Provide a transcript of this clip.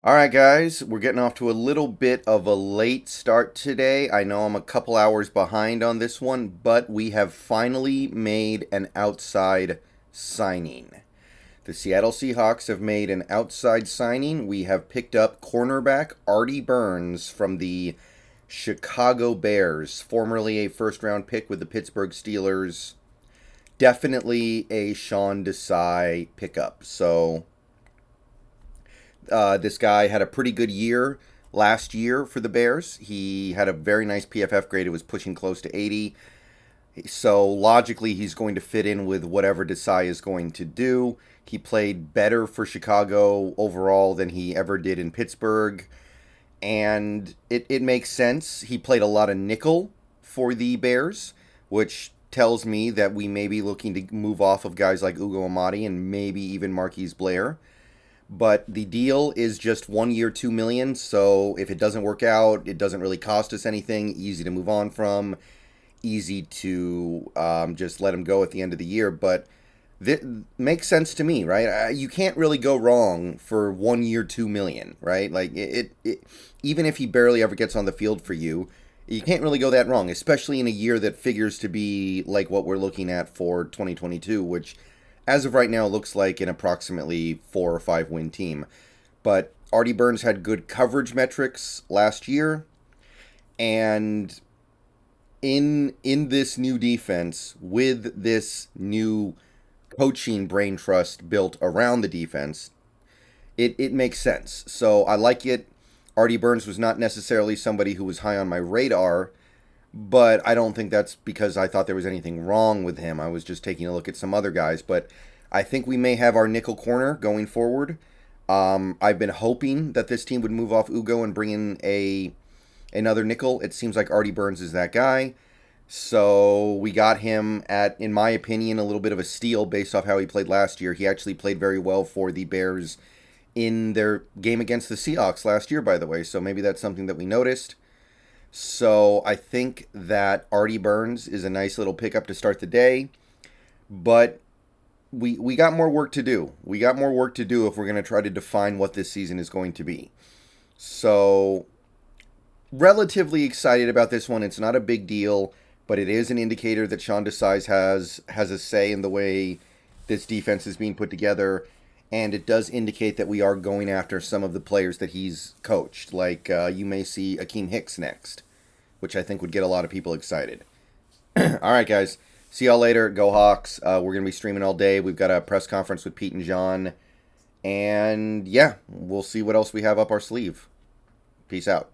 All right, guys, we're getting off to a little bit of a late start today. I know I'm a couple hours behind on this one, but we have finally made an outside signing. The Seattle Seahawks have made an outside signing. We have picked up cornerback Artie Burns from the Chicago Bears, formerly a first round pick with the Pittsburgh Steelers. Definitely a Sean Desai pickup. So this guy had a pretty good year last year for the Bears. He had a very nice PFF grade. It was pushing close to 80. So logically, he's going to fit in with whatever Desai is going to do. He played better for Chicago overall than he ever did in Pittsburgh. And it makes sense. He played a lot of nickel for the Bears, which tells me that we may be looking to move off of guys like Ugo Amadi and maybe even Marquise Blair. But the deal is just 1 year, 2 million. So if it doesn't work out, it doesn't really cost us anything. Easy to move on from. Easy to just let him go at the end of the year. But that makes sense to me, right? You can't really go wrong for 1 year, 2 million, right? Like even if he barely ever gets on the field for you, you can't really go that wrong, especially in a year that figures to be like what we're looking at for 2022, which as of right now looks like an approximately 4 or 5 win team. But Artie Burns had good coverage metrics last year, and in this new defense with this new coaching brain trust built around the defense, it makes sense. So I like it. Artie Burns was not necessarily somebody who was high on my radar, but I don't think that's because I thought there was anything wrong with him. I was just taking a look at some other guys, but I think we may have our nickel corner going forward. I've been hoping that this team would move off Ugo and bring in another nickel. It seems like Artie Burns is that guy. So we got him at, in my opinion, a little bit of a steal based off how he played last year. He actually played very well for the Bears in their game against the Seahawks last year, by the way. So maybe that's something that we noticed. So I think that Artie Burns is a nice little pickup to start the day. But we got more work to do. We got more work to do if we're going to try to define what this season is going to be. So relatively excited about this one. It's not a big deal, but it is an indicator that Sean Desai has a say in the way this defense is being put together, and it does indicate that we are going after some of the players that he's coached. Like you may see Akeem Hicks next, which I think would get a lot of people excited. All right, guys. See y'all later. Go Hawks. We're going to be streaming all day. We've got a press conference with Pete and John. And yeah, we'll see what else we have up our sleeve. Peace out.